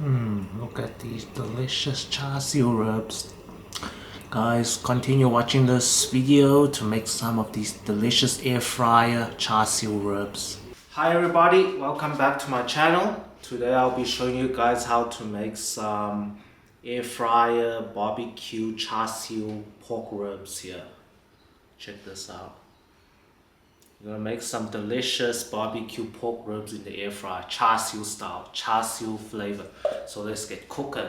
Look at these delicious char siu rubs. Guys, continue watching this video to make some of these delicious air fryer char siu rubs. Hi everybody, welcome back to my channel. Today I'll be showing you guys how to make some air fryer barbecue char siu pork rubs here. Check this out. We're gonna make some delicious barbecue pork ribs in the air fryer, char siu style, char siu flavor. So let's get cooking.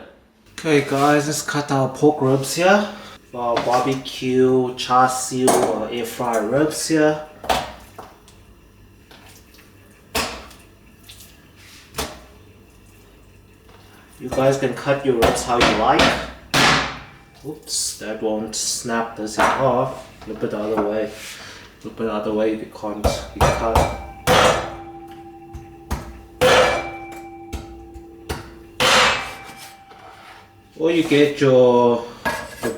Okay guys, let's cut our pork ribs here. For our barbecue char siu or air fryer ribs here. You guys can cut your ribs how you like. Oops, that won't snap this in half. Flip it the other way. Flip it the other way if you can't cut. Or you get your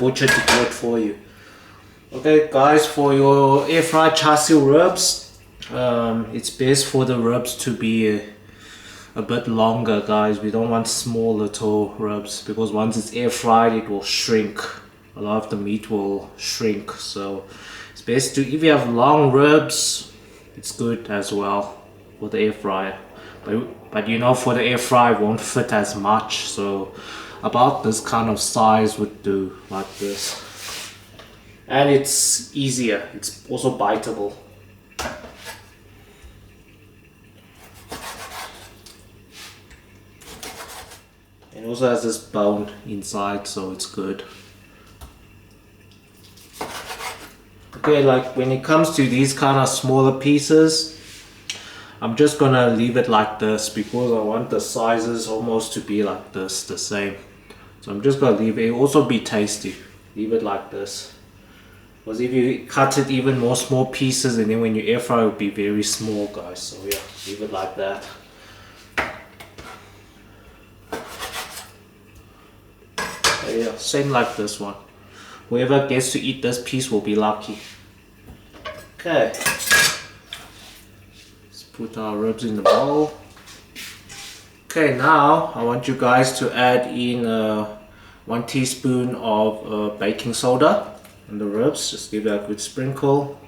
butcher to do it for you. Okay guys, for your air fried char siu ribs, it's best for the ribs to be a bit longer, guys. We don't want small little ribs because once it's air fried it will shrink. A lot of the meat will shrink, so it's best to, if you have long ribs, it's good as well for the air fryer. But you know, for the air fryer it won't fit as much, so about this kind of size would do, like this. And it's easier, it's also biteable. And also has this bone inside, so it's good. Okay, like when it comes to these kind of smaller pieces, I'm just gonna leave it like this because I want the sizes almost to be like this, the same. So I'm just gonna leave it. It'll also be tasty. Leave it like this. Because if you cut it even more small pieces and then when you air fry it will be very small, guys. So yeah, leave it like that. Yeah, same like this one. Whoever gets to eat this piece will be lucky. Okay. Let's put our ribs in the bowl. Okay, now I want you guys to add in 1 teaspoon of baking soda on the ribs. Just give that a good sprinkle.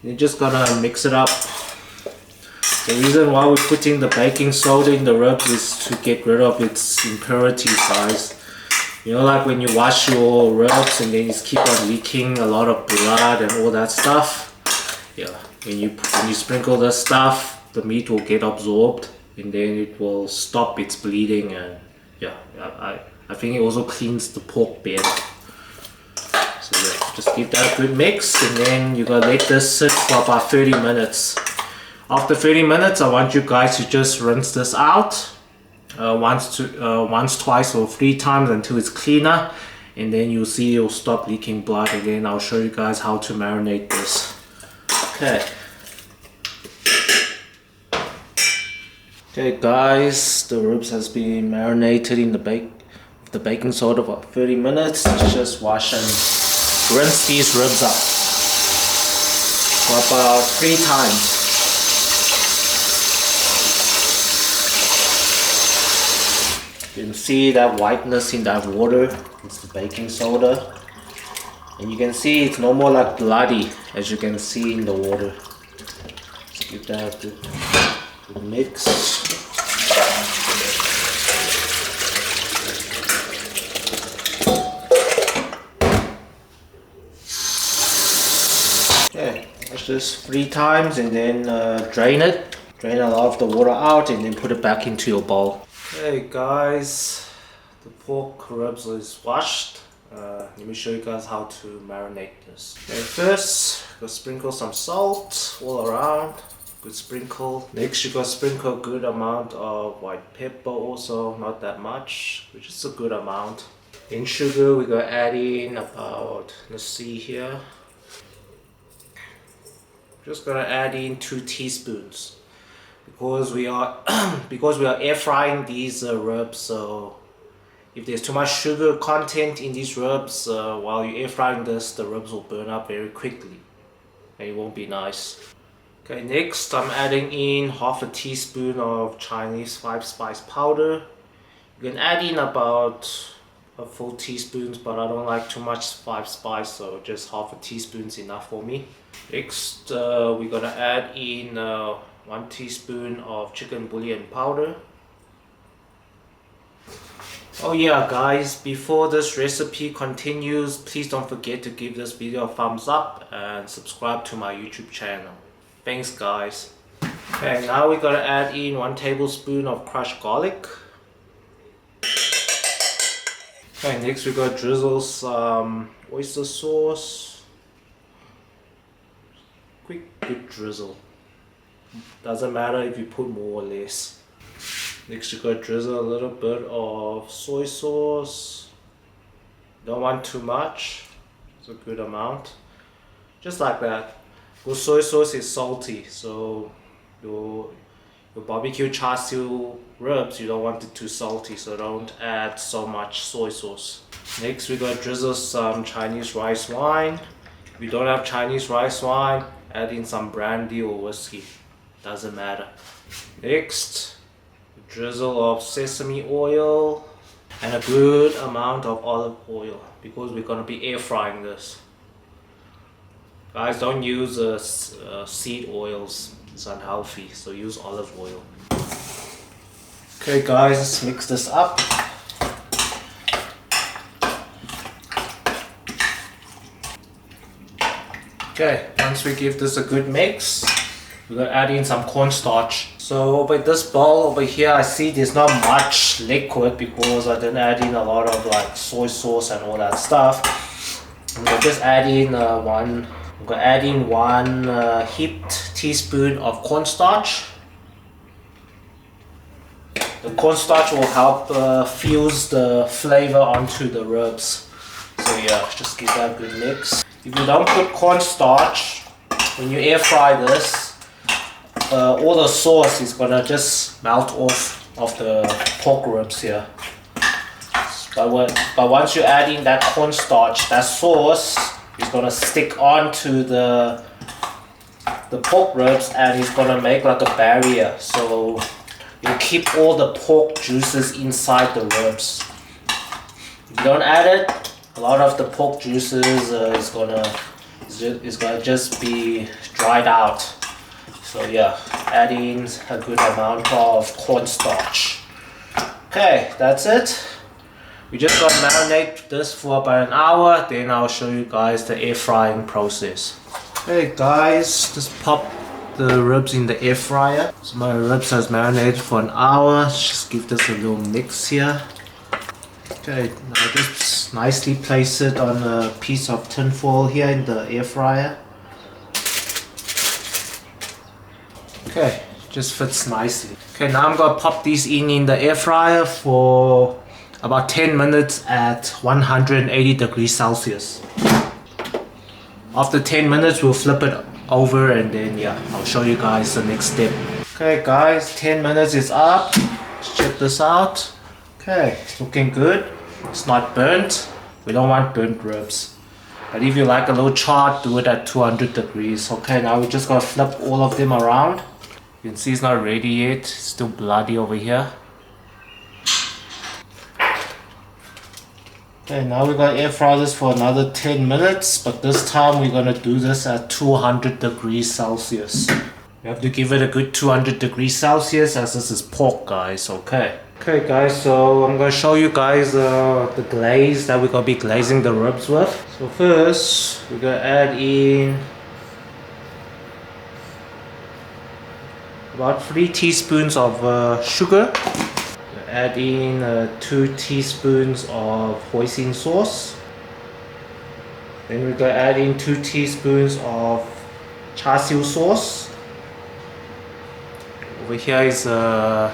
You're just gonna mix it up. The reason why we're putting the baking soda in the ribs is to get rid of its impurities, guys. You know, like when you wash your ribs and then you keep on leaking a lot of blood and all that stuff. Yeah, when you sprinkle this stuff, the meat will get absorbed and then it will stop its bleeding, and yeah, I think it also cleans the pork better. So yeah, just give that a good mix and then you're gonna let this sit for about 30 minutes. After 30 minutes, I want you guys to just rinse this out once, twice or 3 times until it's cleaner, and then you'll see it'll stop leaking blood. And then I'll show you guys how to marinate this. Okay. Okay guys, the ribs has been marinated in the baking soda for 30 minutes. Let's just wash and rinse these ribs up for about 3 times. You can see that whiteness in that water, it's the baking soda. And you can see it's no more like bloody, as you can see in the water. Let's give that a good mix. Okay, wash this 3 times and then drain it. Drain a lot of the water out and then put it back into your bowl. Okay guys, the pork ribs is washed. Let me show you guys how to marinate this. Okay, first, go sprinkle some salt all around. Good sprinkle. Next, you gotta sprinkle a good amount of white pepper, also not that much, which is a good amount. In sugar, we're gonna add in about, let's see here. Just gonna add in 2 teaspoons. Because we are air frying these ribs, so if there's too much sugar content in these ribs while you're air frying this, the ribs will burn up very quickly and it won't be nice. Okay, next I'm adding in half a teaspoon of Chinese 5-spice powder. You can add in about a full teaspoon, but I don't like too much 5-spice, so just half a teaspoon is enough for me. Next, we're gonna add in 1 teaspoon of chicken bouillon powder. Oh yeah guys, before this recipe continues, please don't forget to give this video a thumbs up and subscribe to my YouTube channel. Thanks guys. Okay, now we're gonna add in 1 tablespoon of crushed garlic. Okay, next we're gonna drizzle some oyster sauce. Good drizzle. Doesn't matter if you put more or less. Next you're gonna drizzle a little bit of soy sauce. Don't want too much. It's a good amount. Just like that. Because soy sauce is salty, so your barbecue char siu ribs, you don't want it too salty, so don't add so much soy sauce. Next we're gonna drizzle some Chinese rice wine. If you don't have Chinese rice wine, add in some brandy or whiskey. Doesn't matter. Next, a drizzle of sesame oil and a good amount of olive oil because we're gonna be air frying this. Guys, don't use seed oils, it's unhealthy, so use olive oil. Okay guys, let's mix this up. Okay, once we give this a good mix, we're gonna add in some cornstarch. So over this bowl over here, I see there's not much liquid because I didn't add in a lot of like soy sauce and all that stuff. I'm gonna just add in one heaped teaspoon of cornstarch. The cornstarch will help fuse the flavor onto the ribs. So yeah, just give that a good mix. If you don't put cornstarch, when you air fry this, all the sauce is gonna just melt off of the pork ribs here. But once you add in that cornstarch, that sauce is gonna stick onto the pork ribs and it's gonna make like a barrier. So you keep all the pork juices inside the ribs. If you don't add it, a lot of the pork juices is gonna just be dried out. So yeah, add in a good amount of cornstarch. Okay, that's it. We just gotta marinate this for about an hour, then I'll show you guys the air frying process. Hey guys, just pop the ribs in the air fryer. So my ribs has marinated for an hour. Just give this a little mix here. Okay, now just nicely place it on a piece of tin foil here in the air fryer. Okay, just fits nicely. Okay, now I'm gonna pop these in the air fryer for about 10 minutes at 180 degrees Celsius. After 10 minutes, we'll flip it over and then yeah, I'll show you guys the next step. Okay guys, 10 minutes is up. Let's check this out. Okay, it's looking good. It's not burnt. We don't want burnt ribs. But if you like a little char, do it at 200 degrees. Okay, now we're just gonna flip all of them around. You can see it's not ready yet. It's still bloody over here. Okay, now we're gonna air fry this for another 10 minutes, but this time we're gonna do this at 200 degrees Celsius. You have to give it a good 200 degrees Celsius as this is pork, guys. Okay. Okay guys, so I'm gonna show you guys the glaze that we're gonna be glazing the ribs with. So first, we're gonna add in about 3 teaspoons of sugar. Add in 2 teaspoons of hoisin sauce. Then we're going to add in 2 teaspoons of char siu sauce. Over here is the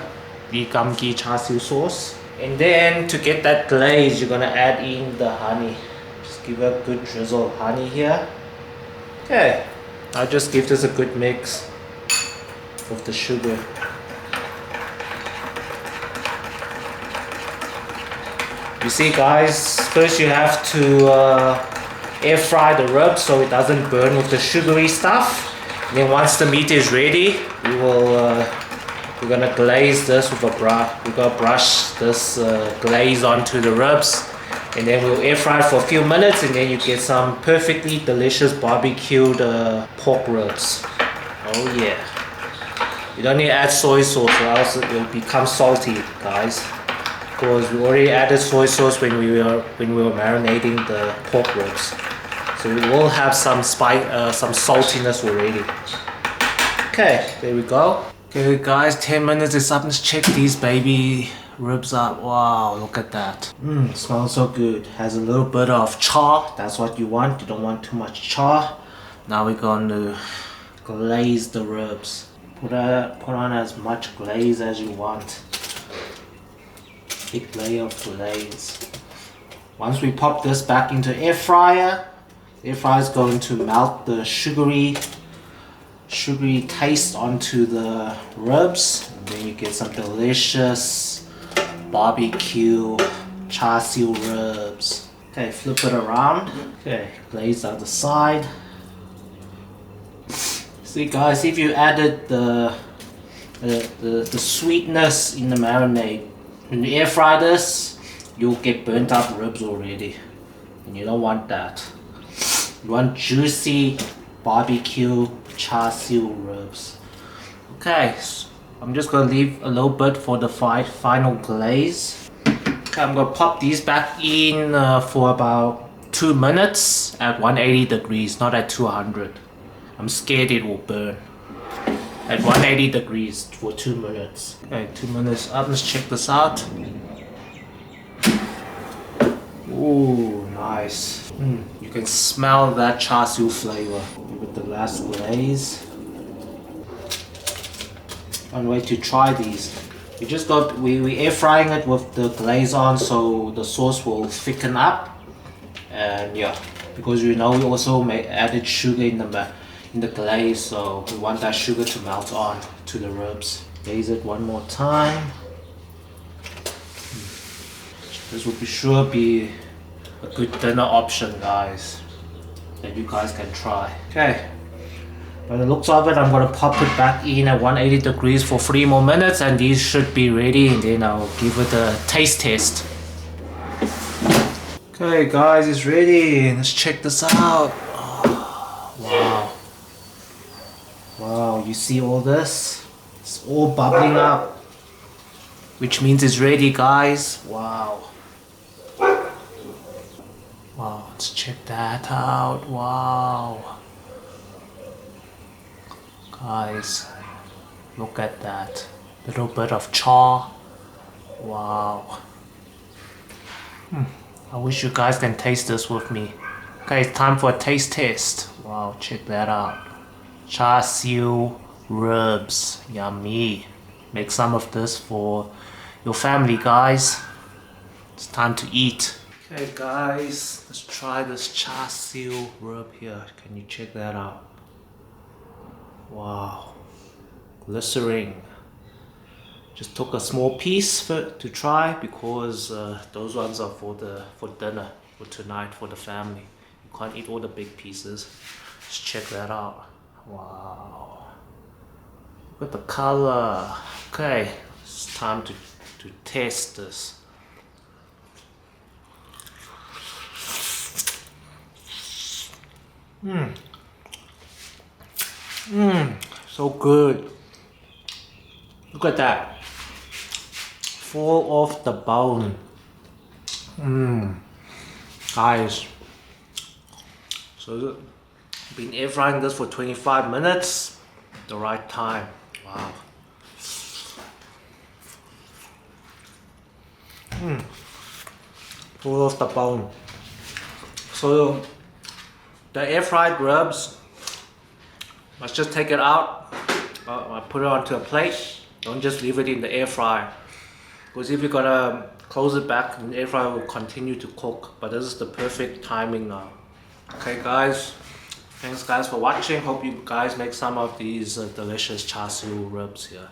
gamgi char siu sauce. And then to get that glaze, you're going to add in the honey. Just give a good drizzle of honey here. Okay, I'll just give this a good mix with the sugar. You see guys, first you have to air fry the ribs so it doesn't burn with the sugary stuff. then once the meat is ready, we're gonna glaze this with a brush. We're gonna brush this glaze onto the ribs, and then we'll air fry it for a few minutes, and then you get some perfectly delicious barbecued pork ribs. Oh yeah. You don't need to add soy sauce or else it will become salty, guys. Because we already added soy sauce when we were marinating the pork ribs. So it will have some saltiness already. Okay, there we go. Okay guys, 10 minutes is up. Let's check these baby ribs up. Wow, look at that. Smells so good. Has a little bit of char. That's what you want. You don't want too much char. Now we're going to glaze the ribs. Put on as much glaze as you want. Big layer of glaze. Once we pop this back into air fryer, the air fryer is going to melt the sugary taste onto the ribs, and then you get some delicious barbecue char siu ribs. Okay, flip it around. Okay, glaze out the side. See guys, if you added the sweetness in the marinade, when you air fry this, you'll get burnt up ribs already, and you don't want that. You want juicy barbecue char siu ribs. Okay, so I'm just gonna leave a little bit for the final glaze. Okay, I'm gonna pop these back in for about 2 minutes at 180 degrees, not at 200. I'm scared it will burn. At 180 degrees for 2 minutes. Okay, 2 minutes up. Let's check this out. Ooh, nice. You can smell that char siu flavor with the last glaze. One way to try these. We just got we air frying it with the glaze on, so the sauce will thicken up. And yeah, because we know we also added sugar in the glaze, so we want that sugar to melt on to the ribs. Glaze it one more time. This will be sure be a good dinner option, guys, that you guys can try. Okay, by the looks of it, I'm gonna pop it back in at 180 degrees for 3 more minutes, and these should be ready, and then I'll give it a taste test. Okay guys, it's ready. Let's check this out. Oh, wow. Wow, you see all this? It's all bubbling up, which means it's ready, guys. Wow. Wow, let's check that out. Wow. Guys, look at that. Little bit of char. Wow. I wish you guys can taste this with me. Okay, it's time for a taste test. Wow, check that out. Char siu ribs, yummy. Make some of this for your family, guys. It's time to eat. Okay guys, let's try this char siu rib here. Can you check that out? Wow, glycerin. Just took a small piece to try because those ones are for dinner, for tonight, for the family. You can't eat all the big pieces. Let's check that out. Wow, look at the color. Okay, it's time to test this. So good. Look at that. Fall off the bone. Guys. So been air frying this for 25 minutes. The right time. Wow. Fall off the bone. So the air fried ribs, let's just take it out. I put it onto a plate. Don't just leave it in the air fryer, because if you're gonna close it back, the air fryer will continue to cook. But this is the perfect timing now. Okay guys, thanks guys for watching. Hope you guys make some of these delicious char siu ribs here.